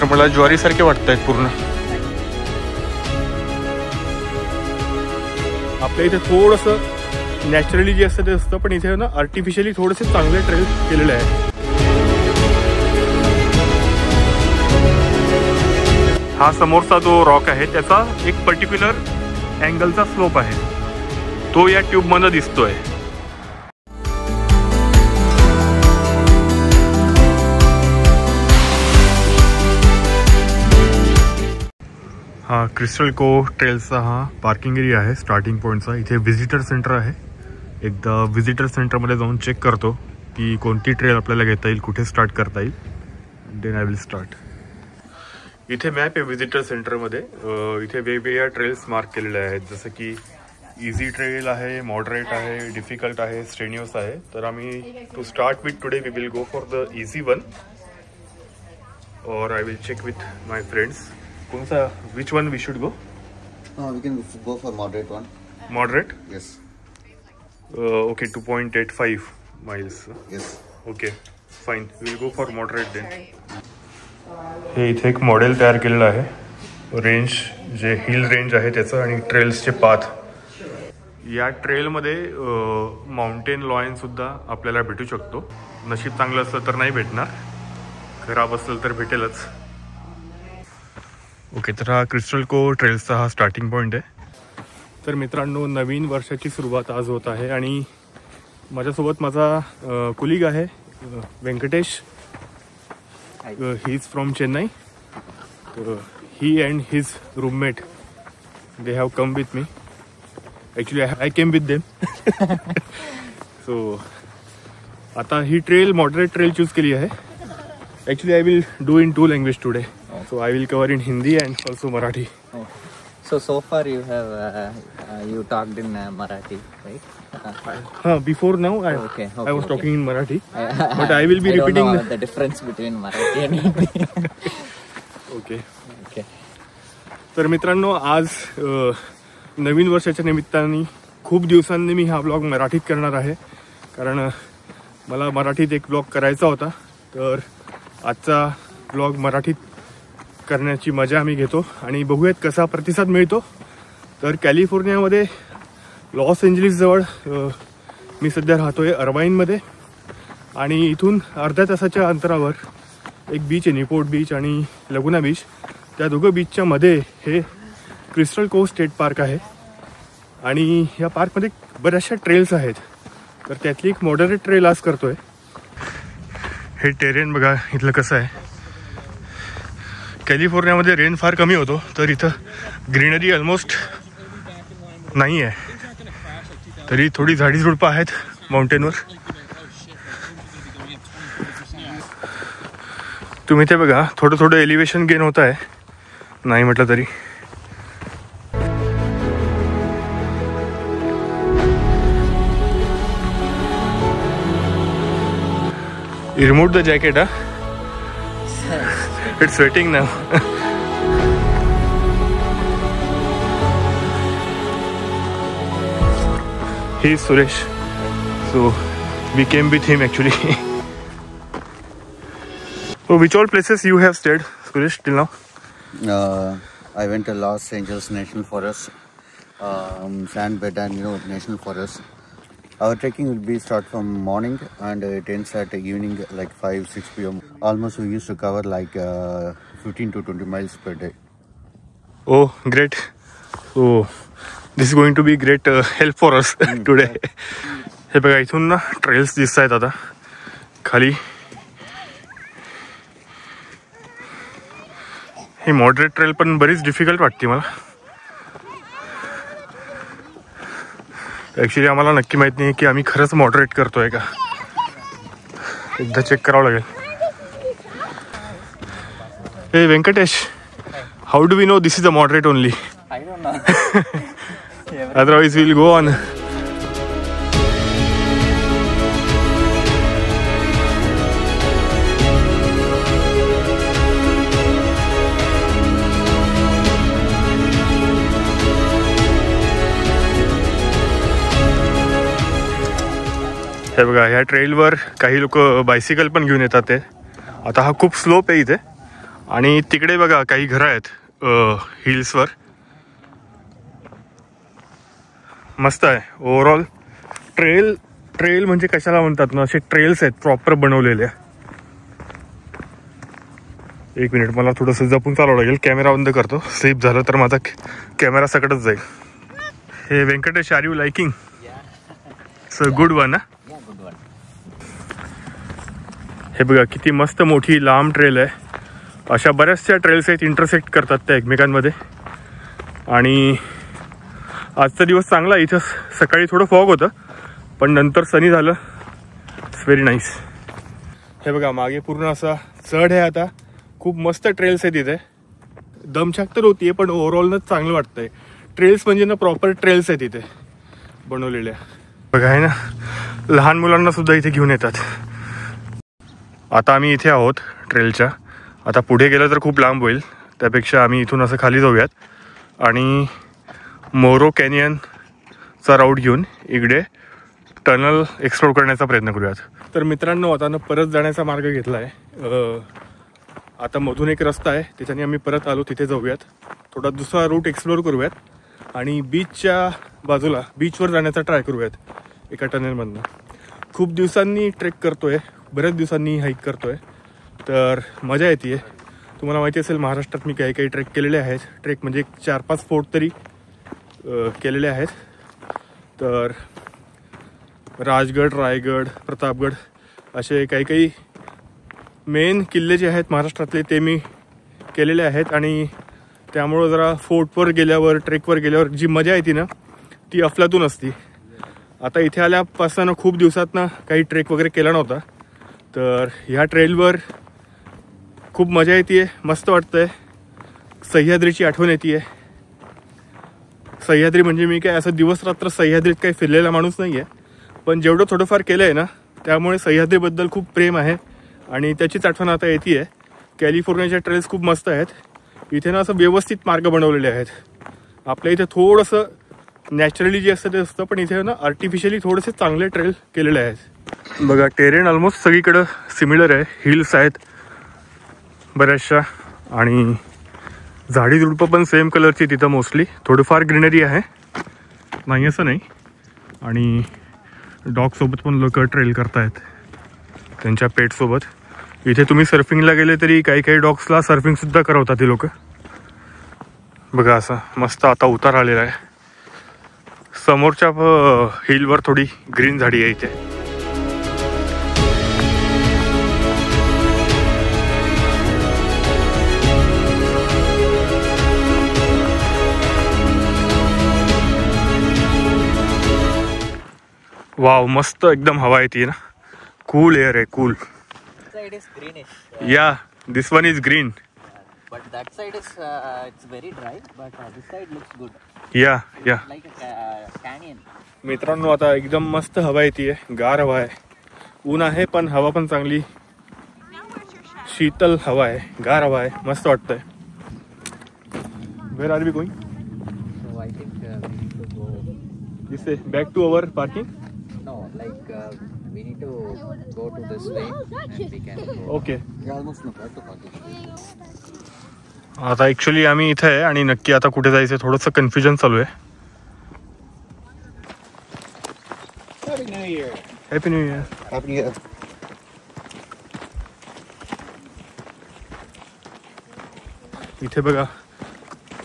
तर मला ज्वारीसारखे वाटत आहेत पूर्ण. आपल्या इथे थोडंसं नॅचरली जे असतं ते असतं, पण इथे ना आर्टिफिशियली थोडेसे चांगले ट्रेल केलेले आहे. हा समोरचा जो रॉक आहे त्याचा एक पर्टिक्युलर अँगलचा स्लोप आहे, तो या ट्यूबमध्ये दिसतोय. हा क्रिस्टल कोव्ह ट्रेलचा हा पार्किंग एरिया आहे स्टार्टिंग पॉईंटचा. इथे व्हिजिटर सेंटर आहे. एकदा व्हिजिटर सेंटरमध्ये जाऊन चेक करतो की कोणती ट्रेल आपल्याला घेता येईल, कुठे स्टार्ट करता येईल. Then I will start. इथे मॅप आहे व्हिजिटर सेंटरमध्ये. इथे वेगवेगळ्या ट्रेल्स मार्क केलेल्या आहेत, जसं की इझी ट्रेल आहे, मॉडरेट आहे, डिफिकल्ट आहे, स्ट्रेनियस आहे. तर आम्ही to start with today we will go for the easy one, और I will check with my friends कौन सा which one we should go. We can go for moderate one. Moderate? Yes. Okay, 2.85 miles. Yes. Okay fine, will go for moderate then. हे इथे एक model तयार केलेलं आहे, range जे hill range आहे त्याचं आणि ट्रेल्सचे पाथ. या ट्रेलमध्ये माउंटेन लॉयन सुद्धा आपल्याला भेटू शकतो. नशीब चांगलं असलं तर नाही भेटणार, खराब असेल तर भेटेलच. ओके, तर हा क्रिस्टल कोव्ह ट्रेल्सचा हा स्टार्टिंग पॉईंट आहे. तर मित्रांनो, नवीन वर्षाची सुरुवात आज होत आहे आणि माझ्यासोबत माझा कुलीग आहे Venkatesh. He is from Chennai. He and his roommate they have come with me. Actually I came with them. So आता ही ट्रेल मॉडरेट ट्रेल चूज केली आहे. Actually I will do in 2 language today. So I will cover in Hindi and also Marathi. Oh. So far you have you talked in Marathi, right? Before now I was talking in Marathi, but I will be repeating don't know the difference between Marathi and Hindi. Okay. तर मित्रांनो, आज नवीन वर्षाच्या निमित्ताने खूप दिवसांनी मी हा blog मराठीत करणार आहे, कारण मला मराठीत एक ब्लॉग करायचा होता. तर आजचा ब्लॉग मराठीत करण्याची मजा आम्ही घेतो आणि बघूयात कसा प्रतिसाद मिळतो. तर कॅलिफोर्नियामध्ये लॉस एंजलिस जवळ मी सध्या राहतोय, अर्वाईनमध्ये. आणि इथून अर्ध्या तासाच्या अंतरावर एक बीच आहे, न्यूपोर्ट बीच आणि लगुना बीच. त्या दोघं बीचच्या मध्ये हे क्रिस्टल कोव्ह स्टेट पार्क आहे आणि या पार्कमध्ये बऱ्याचशा ट्रेल्स आहेत. तर त्यातली एक मॉडरेट ट्रेल आज करतोय. हे टेरेन बघा इथलं कसं आहे. कॅलिफोर्नियामध्ये रेन फार कमी होतो, तर इथं ग्रीनरी ऑलमोस्ट नाही आहे. तरी थोडी झाडीझुडपं आहेत माउंटेनवर. तुम्ही ते बघा, थोडं थोडं एलिव्हेशन गेन होत आहे, नाही म्हटलं तरी. Remove the jacket. It's sweating now. He is Suresh. So we came with him actually. So which all places you have stayed, Suresh, till now? I went to Los Angeles National Forest, San Bernardino National Forest. Our trekking will be start from morning and it ends at evening like 5-6 p.m. Almost we used to cover like 15 to 20 miles per day. Oh, great. So this is going to be great help for us today. हे बघा, इथून ना trails दिसत आहेत आता खाली. ही moderate trail पण बरीच डिफिकल्ट वाटते मला. ॲक्च्युली आम्हाला नक्की माहीत नाही की आम्ही खरंच मॉडरेट करतोय का. एकदा चेक करावं लागेल. Hey Venkatesh, how do we know this is a moderate only? I don't know. Otherwise we'll go on. हे बघा, ह्या ट्रेलवर काही लोक बायसिकल पण घेऊन येतात. ते आता हा खूप स्लोप आहे इथे आणि तिकडे बघा काही घरं आहेत हिल्सवर. मस्त आहे ओव्हरऑल. ट्रेल म्हणजे कशाला म्हणतात ना, असे ट्रेल्स आहेत प्रॉपर बनवलेले. एक मिनिट, मला थोडंसं जपून चालवावं लागेल. कॅमेरा बंद करतो, स्लिप झालं तर माझा कॅमेरा सकटच जाईल. Hey Venkatesh, are you liking? It's a good one. हे बघा किती मस्त मोठी लांब ट्रेल आहे. अशा बऱ्याचशा ट्रेल्स आहेत, इंटरसेक्ट करतात त्या एकमेकांमध्ये. आणि आजचा दिवस चांगला. इथं सकाळी थोडं फॉग होतं पण नंतर सनी झालं. It's very nice. हे बघा मागे पूर्ण असा चढ आहे. आता खूप मस्त ट्रेल्स आहेत इथे. दमछाक तर होतीये पण ओव्हरऑलच चांगलं वाटतंय. ट्रेल्स म्हणजे ना प्रॉपर ट्रेल्स आहेत इथे बनवलेल्या. बघा आहे ना, लहान मुलांना सुद्धा इथे घेऊन येतात. आता आम्ही इथे आहोत ट्रेलच्या. आता पुढे गेलं तर खूप लांब होईल, त्यापेक्षा आम्ही इथून असं खाली जाऊयात आणि मोरो कॅनियनचा राऊट घेऊन इकडे टनल एक्सप्लोर करण्याचा प्रयत्न करूयात. तर मित्रांनो, आता परत जाण्याचा मार्ग घेतला आहे. आता मधून एक रस्ता आहे, त्याच्याने आम्ही परत आलो. तिथे जाऊयात, थोडा दुसरा रूट एक्सप्लोर करूयात आणि बीचच्या बाजूला बीचवर जाण्याचा ट्राय करूयात एका टनेलमधनं. खूप दिवसांनी ट्रेक करतोय, बऱ्याच दिवसांनी हाईक करतोय, तर मजा येते. तुम्हाला माहिती असेल महाराष्ट्रात मी काही ट्रेक केलेले आहेत. ट्रेक म्हणजे 4-5 फोर्ट तरी केलेले आहेत. तर राजगड, रायगड, प्रतापगड असे काही मेन किल्ले जे आहेत महाराष्ट्रातले ते मी केलेले आहेत. आणि त्यामुळं जरा फोर्टवर गेल्यावर, ट्रेकवर गेल्यावर जी मजा येते ना ती अफलातून असती. आता इथे आल्यापासून खूप दिवसातनं काही ट्रेक वगैरे केला नव्हता, तर ह्या ट्रेलवर खूप मजा येते, मस्त वाटतंय. सह्याद्रीची आठवण येते. सह्याद्री म्हणजे मी काय असं दिवस रात्र सह्याद्रीत काही फिरलेला माणूस नाही आहे, पण जेवढं थोडंफार केलं आहे ना त्यामुळे सह्याद्रीबद्दल खूप प्रेम आहे आणि त्याचीच आठवण आता येते आहे. कॅलिफोर्नियाच्या ट्रेल्स खूप मस्त आहेत. इथे ना असं व्यवस्थित मार्ग बनवलेले आहेत. आपल्या इथे थोडंसं नॅचरली जे असतं ते असतं, पण इथे ना आर्टिफिशियली थोडेसे चांगले ट्रेल केलेले आहेत. बघा टेरेन ऑलमोस्ट सगळीकडं सिमिलर आहे. हिल्स आहेत बऱ्याचशा आणि झाडी झुडपं पण सेम कलरची तिथं मोस्टली. थोडंफार ग्रीनरी आहे, नाही असं नाही. आणि डॉगसोबत पण लोक ट्रेल करतायत त्यांच्या पेटसोबत. इथे तुम्ही सर्फिंगला गेले तरी काही डॉग्सला सर्फिंगसुद्धा करवतात ती लोक. बघा असं मस्त आता उतार आलेला आहे. समोरच्या हिलवर थोडी ग्रीन झाडी आहे इथे. वाव, मस्त एकदम हवा येते ना. कूल एअर आहे, cool. Side is greenish. Yeah this one is green. But that side is it's very dry, but this side looks good. या Like a canyon. मित्रांनो, आता एकदम मस्त हवा येते, गार हवा आहे. ऊन आहे पण हवा पण चांगली शीतल हवा आहे, गार हवा आहे, मस्त वाटतंय. Where are we going? So I think we need to go. This way back to our parking. No, like we need to go to this way and we can go. Okay. almost no back to parking. आता actually आम्ही इथे आहे आणि नक्की आता कुठे जायचं थोडंसं कन्फ्युजन चालू आहे. Happy New Year. Happy new year. Happy New Year. इथे बघा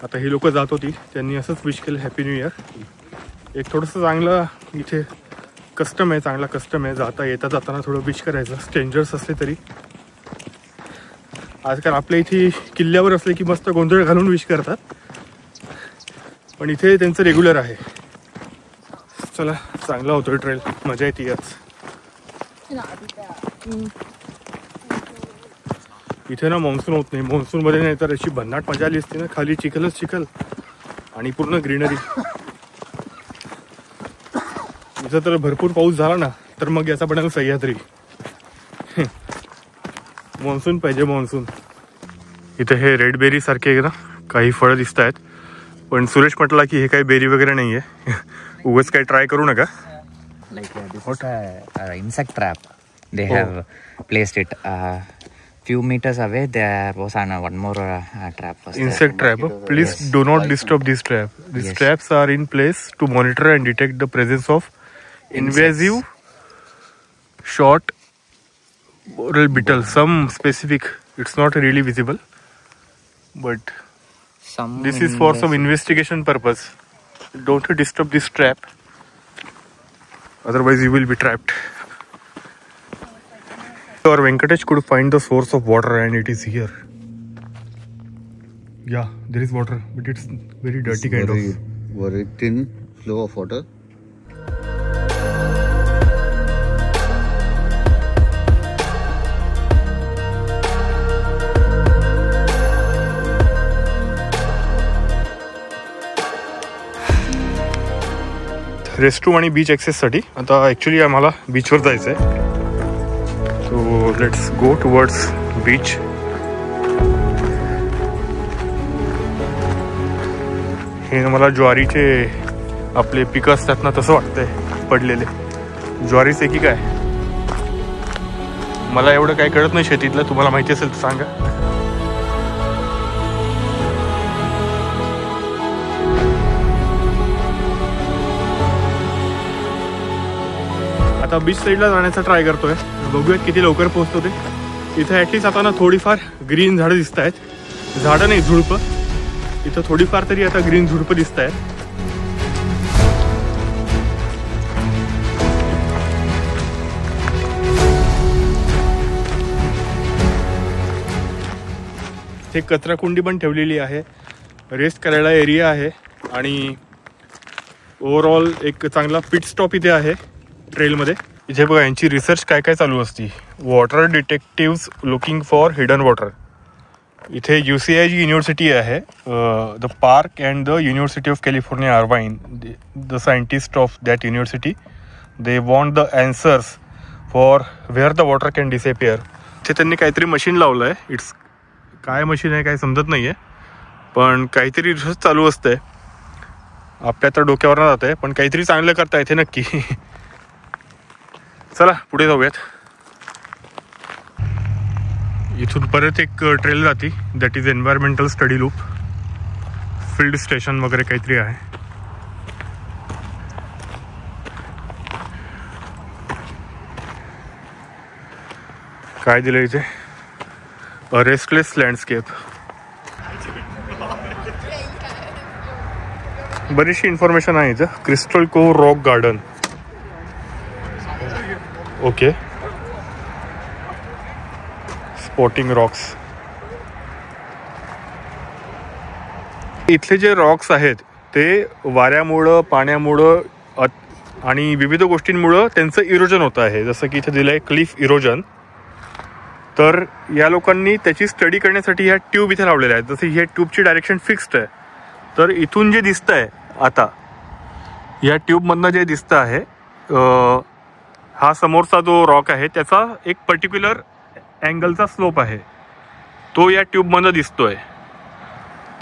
आता ही लोक जात होती, त्यांनी असंच विश केलं हॅपी न्यू इयर. एक थोडंसं चांगलं इथे कस्टम आहे, चांगला कस्टम आहे. येता जाताना थोडं विश करायचं, स्ट्रेंजर्स असले तरी. आजकाल आपल्या इथे किल्ल्यावर असले की मस्त गोंधळ घालून विश करतात, पण इथे त्यांचं रेग्युलर आहे. चला, चांगला होतोय ट्रेल, मजा येते आज. इथे ना मान्सून होत नाही. मान्सूनमध्ये नाही तर अशी भन्नाट मजा आली असते ना. खाली चिखलच चिखल आणि पूर्ण ग्रीनरी. इथं तर भरपूर पाऊस झाला ना तर मग याचा बनायला सह्याद्री. मान्सून पाहिजे, मान्सून. इथे हे रेड बेरी सारखे ना काही फळं दिसत आहेत, पण सुरेश म्हटला की हे काही बेरी वगैरे नाही आहे, उगाच काही ट्राय करू नका. Like this is a insect trap. They have placed it few meters away there was one more trap. Insect trap. Please do not disturb this trap. These traps are in place to monitor and detect the presence of invasive short borer beetle. Some specific. It's not really visible, but this is for some investigation purpose. Don't disturb this trap. Otherwise, you will be trapped. Our Venkatesh could find the source of water, and it is here. Yeah, there is water, but it's very dirty kind of. Very thin flow of water. Restroom आणि beach ॲक्सेससाठी आता actually आम्हाला बीचवर जायचं आहे. So let's go towards beach. हे मला ज्वारीचे आपले पिकं असतात ना तसं वाटतंय पडलेले. ज्वारीचे की काय मला एवढं काही कळत नाही शेतीतलं. तुम्हाला माहिती असेल तर सांगा. आता बीच साईडला जाण्याचा ट्राय करतोय. बघूयात किती लवकर पोहोचतो ते. इथे ॲटलिस्ट आता ना थोडीफार ग्रीन झाडं दिसत आहेत. झाडं नाही, झुडपं. इथं थोडीफार तरी आता ग्रीन झुडपं दिसत आहेत. हे कचराकुंडी पण ठेवलेली आहे. रेस्ट करायला एरिया आहे आणि ओव्हरऑल एक चांगला पिट स्टॉप इथे आहे ट्रेलमध्ये. इथे बघा यांची रिसर्च काय काय चालू असती. Water detectives looking for hidden water. इथे UCIG युनिव्हर्सिटी आहे. The park and the university of California Irvine. The scientist of that university they want the answers for where the water can disappear. इथे त्यांनी काहीतरी machine लावलं आहे. It's काय machine आहे काय समजत नाही आहे, पण काहीतरी रिसर्च चालू असतंय. आपल्या तर डोक्यावर न जात आहे, पण काहीतरी चांगलं करता येते नक्की. चला पुढे जाऊयात. इथून परत एक ट्रेल जाती. That is environmental study loop. Field station वगैरे काहीतरी आहे. काय दिलं इथे? अ रेस्टलेस लँडस्केप. बरीचशी इन्फॉर्मेशन आहे इथं. Crystal CoV rock garden. Okay. Spotting Roxx. इथले जे रॉक्स आहेत ते वाऱ्यामुळं, पाण्यामुळं आणि विविध गोष्टींमुळं त्यांचं इरोजन होतं आहे. जसं की इथे दिलं आहे क्लिफ इरोजन. तर या लोकांनी त्याची स्टडी करण्यासाठी ह्या ट्यूब इथे लावलेल्या आहेत. जसं ह्या ट्यूबची डायरेक्शन फिक्स्ड आहे. तर इथून जे दिसतं आहे आता या ट्यूबमधनं जे दिसतं आहे, हा समोरचा जो रॉक आहे त्याचा एक पर्टिक्युलर अँगलचा स्लोप आहे, तो या ट्यूबमधनं दिसतोय.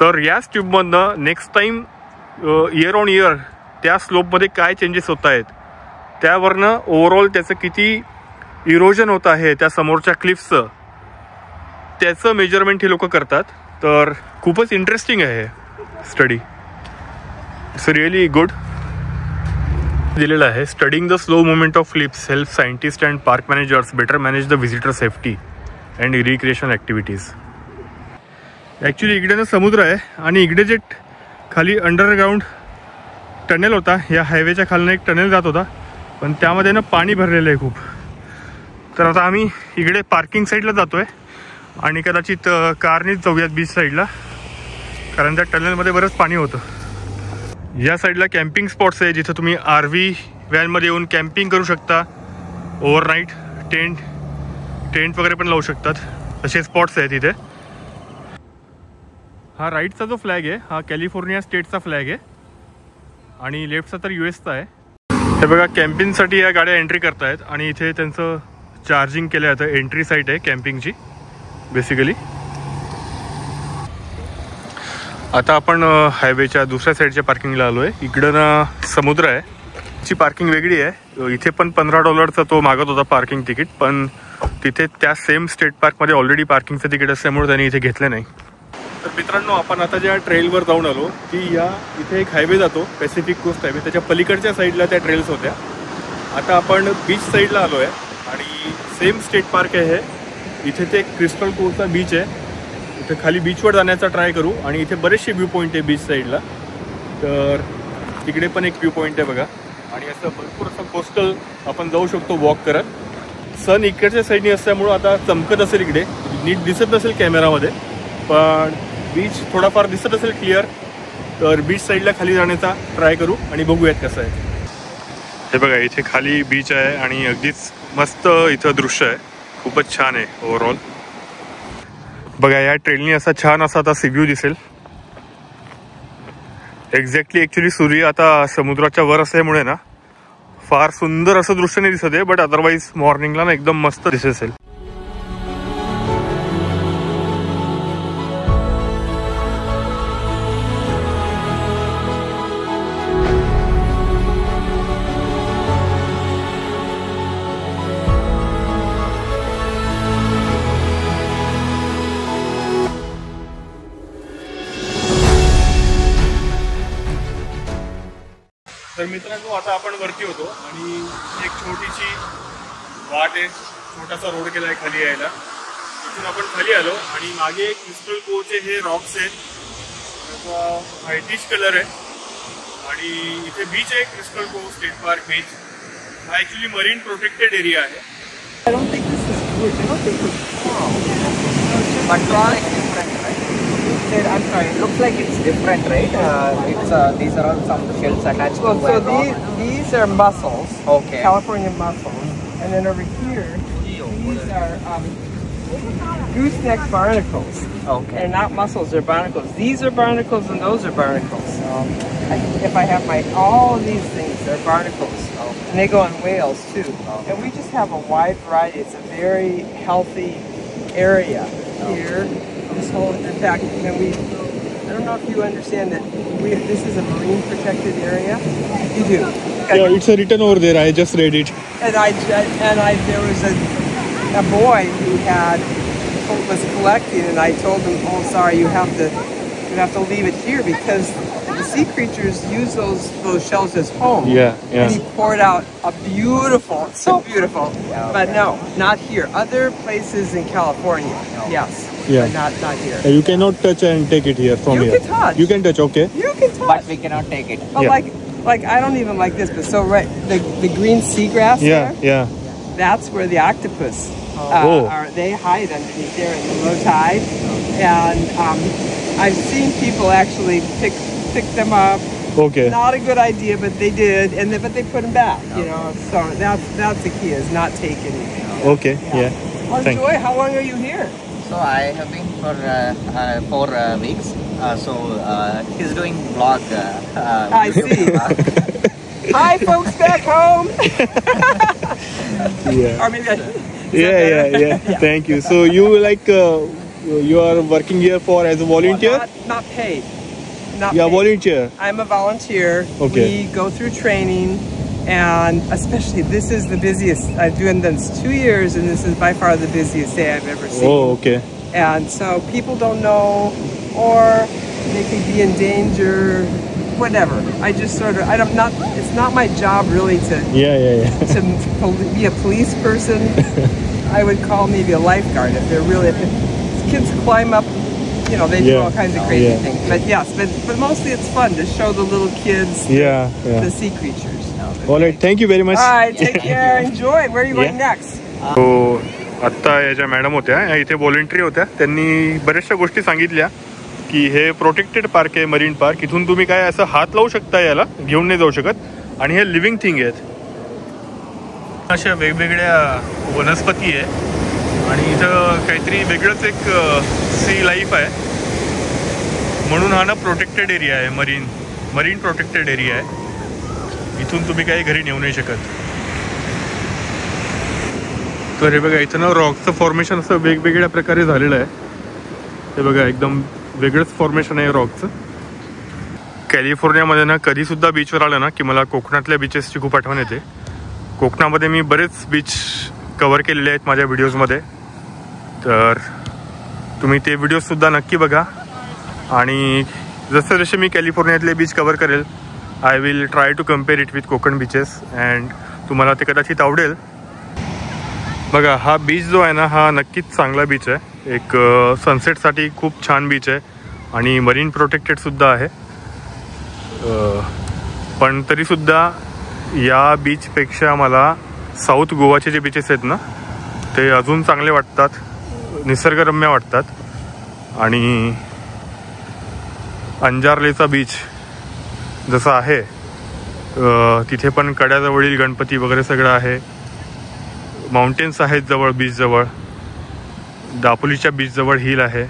तर याच ट्यूबमधनं next time year on year त्या स्लोपमध्ये काय चेंजेस होत आहेत त्यावरनं ओव्हरऑल त्याचं किती इरोजन होत आहे त्या समोरच्या क्लिफ्सचं, त्याचं मेजरमेंट हे लोक करतात. तर खूपच इंटरेस्टिंग आहे स्टडी. It's really good. दिलेलं आहे studying the slow movement of cliffs help scientist and park managers better manage the visitor safety and recreation activities. Actually इकडे ना समुद्र आहे आणि इकडे जे खाली अंडरग्राऊंड टनेल होता, या हायवेच्या खालनं एक टनेल जात होता, पण त्यामध्ये ना पाणी भरलेलं आहे खूप. तर आता आम्ही इकडे पार्किंग साईडला जातो आहे आणि कदाचित कारनीच जाऊयात बीच साईडला, कारण त्या टनेलमध्ये बरंच पाणी होतं. या साईडला कॅम्पिंग स्पॉट्स आहे जिथं तुम्ही RV व्हॅनमध्ये येऊन कॅम्पिंग करू शकता. ओव्हरनाईट टेंट वगैरे पण लावू शकतात. असे स्पॉट्स आहेत इथे. हा राईटचा जो फ्लॅग आहे हा कॅलिफोर्निया स्टेटचा फ्लॅग आहे आणि लेफ्टचा तर USचा आहे. हे बघा कॅम्पिंगसाठी या गाड्या एंट्री करतायत आणि इथे त्यांचं चार्जिंग केलं जातं. एंट्री साईट आहे कॅम्पिंगची बेसिकली. आता आपण हायवेच्या दुसऱ्या साईडच्या पार्किंगला आलो आहे. इकडं ना समुद्र आहे. ची पार्किंग वेगळी आहे. इथे पण $15 तो मागत होता पार्किंग तिकीट, पण तिथे त्या सेम स्टेट पार्कमध्ये ऑलरेडी पार्किंगचं तिकीट असल्यामुळे त्यांनी इथे घेतलं नाही. तर मित्रांनो, आपण आता ज्या ट्रेलवर जाऊन आलो ती इथे एक हायवे जातो, पॅसिफिक कोस्ट हायवे, त्याच्या पलीकडच्या साईडला त्या ट्रेल्स होत्या. आता आपण बीच साईडला आलो आहे आणि सेम स्टेट पार्क आहे हे. इथे ते क्रिस्टल कोस्टचा बीच आहे. इथे खाली बीचवर जाण्याचा ट्राय करू आणि इथे बरेचसे व्ह्यू पॉईंट आहे बीच साईडला. तर तिकडे पण एक व्ह्यू पॉईंट आहे बघा. आणि असं भरपूर असं कोस्टल आपण जाऊ शकतो वॉक करत. सन इकडच्या साईडनी असल्यामुळं आता चमकत असेल, इकडे नीट दिसत नसेल कॅमेरामध्ये, पण बीच थोडाफार दिसत असेल क्लिअर. तर बीच साईडला खाली जाण्याचा ट्राय करू आणि बघूयात कसं आहे. हे बघा, इथे खाली बीच आहे आणि अगदीच मस्त इथं दृश्य आहे. खूपच छान आहे ओव्हरऑल. बघा, या ट्रेलनी असा छान असा आता सी व्ह्यू दिसेल. एक्झॅक्टली ॲक्च्युली सूर्य आता समुद्राच्या वर असल्यामुळे ना फार सुंदर असं दृश्य नाही दिसत आहे, बट अदरवाईज मॉर्निंगला ना एकदम मस्त दिसत असेल. तर मित्रांनो, आता आपण वरती होतो आणि एक छोटीशी वाट आहे, छोटासा रोड केला आहे खाली यायला. तिथून आपण खाली आलो आणि मागे क्रिस्टल कोचे हे रॉक्स आहेत. त्याचा व्हाईटिश कलर आहे आणि इथे बीच आहे, क्रिस्टल को स्टेट पार्क बीच. हा ॲक्च्युली मरीन प्रोटेक्टेड एरिया आहे. I'm sorry, it looks like it's different, right? These are all some shells attached to so these are mussels. Okay. California mussels. And then over here, these are gooseneck barnacles. Okay. They're not mussels, they're barnacles. These are barnacles and those are barnacles. If I have all of these things, they're barnacles. Okay. And they go on whales too. Okay. And we just have a wide variety. It's a very healthy area here. This whole, in fact, I don't know if you understand that this is a marine protected area. You do. Yeah, it's a written over there. I just read it. And there was a boy who was collecting, and I told him, "Oh, sorry, you have to leave it here because the sea creatures use those shells as home." Yeah. And he poured out a beautiful, so beautiful. Yeah, but no, not here. Other places in California, yes. Yeah. But not here. You cannot touch and take it here from You here. can touch. You can touch, okay. You can touch. but we cannot take it. But Yeah. like I don't even like this, but so right, the green seagrass Yeah, there, yeah. that's where the octopus Oh. they hide underneath there in the low tide. And I've seen people actually pick them up. Okay. Not a good idea, but they did, but they put them back. You know, so that's the key, is not take anything. Okay. Yeah. Well, Thank Joy, how long are you here? So I have been for 4 weeks. So he's doing vlog. I see. Hi, folks back home. Yeah. Or maybe Yeah. Thank you. So you you are working here as a volunteer? Not paid. Not Yeah, paid. volunteer. I'm a volunteer. Okay. We go through training, and especially this is the busiest. I've been doing this 2 years, and this is by far the busiest day I've ever seen. Oh, okay. And so people don't know, or they could be in danger, whatever. I just sort of, it's not my job really to Yeah. be a police person. I would call maybe a lifeguard if kids climb up, they do all kinds of crazy things. But yes, but mostly it's fun to show the little kids Yeah. the sea creatures. All right. Thank you very much. All right, take care, enjoy. Where are you going Yeah. next? So आत्ता याच्या madam होत्या, इथे voluntary होत्या. त्यांनी बऱ्याचशा गोष्टी सांगितल्या की हे प्रोटेक्टेड पार्क आहे, मरीन पार्क. इथून तुम्ही काय असं हात लावू शकता, याला घेऊन नाही जाऊ शकत. आणि हे लिव्हिंग थिंग आहेत. अशा वेगवेगळ्या वनस्पती आहे आणि इथं काहीतरी वेगळंच एक सी लाईफ आहे. म्हणून हा ना प्रोटेक्टेड एरिया आहे, मरीन प्रोटेक्टेड एरिया आहे. इथून तुम्ही काही घरी नेऊ नाही शकत. तर हे बघा, इथं ना रॉकचं फॉर्मेशन असं वेगवेगळ्या प्रकारे झालेलं आहे. हे बघा, एकदम वेगळंच फॉर्मेशन आहे रॉकचं. कॅलिफोर्नियामध्ये ना कधीसुद्धा बीचवर आलं ना की मला कोकणातल्या बीचेसची खूप आठवण येते. कोकणामध्ये मी बरेच बीच कवर केलेले आहेत माझ्या व्हिडिओजमध्ये, तर तुम्ही ते व्हिडिओसुद्धा नक्की बघा. आणि जसे जसे मी कॅलिफोर्नियातले बीच कवर करेल, I will try to compare it with Konkan beaches and तुम्हाला ते कदाचित आवडेल. बघा, हा बीच जो आहे ना, हा नक्कीच चांगला बीच आहे. एक सनसेटसाठी खूप छान बीच आहे आणि मरीन प्रोटेक्टेडसुद्धा आहे. पण तरीसुद्धा या बीचपेक्षा मला साऊथ गोवाचे जे बीचेस आहेत ना, ते अजून चांगले वाटतात, निसर्गरम्य वाटतात. आणि अंजारलेचा बीच जसा आहे, तिथे पण कड्याजवळील गणपती वगैरे सगळं आहे. माउंटेन्स आहेत जवळ, बीचजवळ. दापोलीच्या बीचजवळ हिल आहे.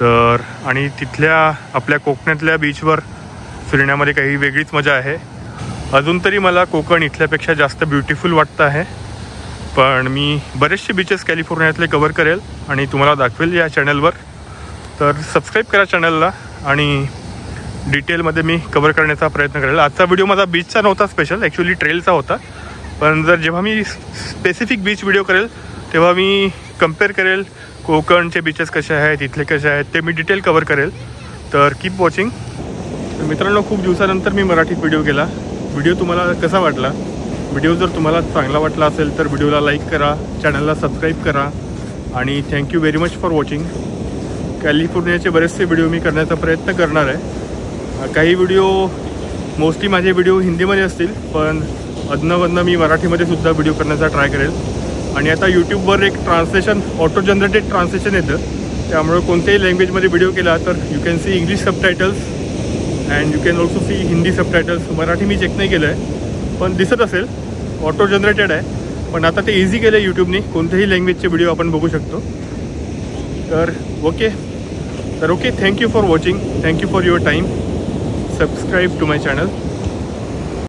तर आणि तिथल्या आपल्या कोकणातल्या बीचवर फिरण्यामध्ये काही वेगळीच मजा आहे. अजून तरी मला कोकण इथल्यापेक्षा जास्त ब्युटिफुल वाटतं आहे. पण मी बरेचसे बीचेस कॅलिफोर्नियातले कवर करेल आणि तुम्हाला दाखवेल या चॅनलवर. तर सबस्क्राईब करा चॅनलला आणि डिटेलमध्ये मी कवर करण्याचा प्रयत्न करेल. आजचा व्हिडिओ माझा बीचचा नव्हता स्पेशल, ॲक्च्युली ट्रेलचा होता. पण जेव्हा मी स्पेसिफिक बीच व्हिडिओ करेल तेव्हा मी कम्पेअर करेल कोकणचे बीचेस कसे आहेत, इथले कसे आहेत, ते मी डिटेल कवर करेल. तर कीप वॉचिंग. मित्रांनो, खूप दिवसानंतर मी मराठीत व्हिडिओ केला. व्हिडिओ तुम्हाला कसा वाटला? व्हिडिओ जर तुम्हाला चांगला वाटला असेल तर व्हिडिओला लाईक करा, चॅनलला सबस्क्राईब करा आणि thank you very much for watching. कॅलिफोर्नियाचे बरेचसे व्हिडिओ मी करण्याचा प्रयत्न करणार आहे. काही व्हिडिओ, मोस्टली माझे व्हिडिओ हिंदीमध्ये असतील, पण अधनंमधनं मी मराठीमध्ये सुद्धा व्हिडिओ करण्याचा ट्राय करेल. आणि आता यूट्यूबवर एक ट्रान्सलेशन, ऑटो जनरेटेड ट्रान्सलेशन येतं, त्यामुळे कोणत्याही लँग्वेजमध्ये व्हिडिओ केला तर you can see English subtitles and you can also see Hindi subtitles. Marathi मी चेक नाही केलं आहे, पण दिसत असेल. ऑटो जनरेटेड आहे, पण आता ते इझी केलं आहे यूट्यूबने. कोणत्याही लँग्वेजचे व्हिडिओ आपण बघू शकतो. तर okay, thank you for watching. Thank you for your time. Subscribe to my channel.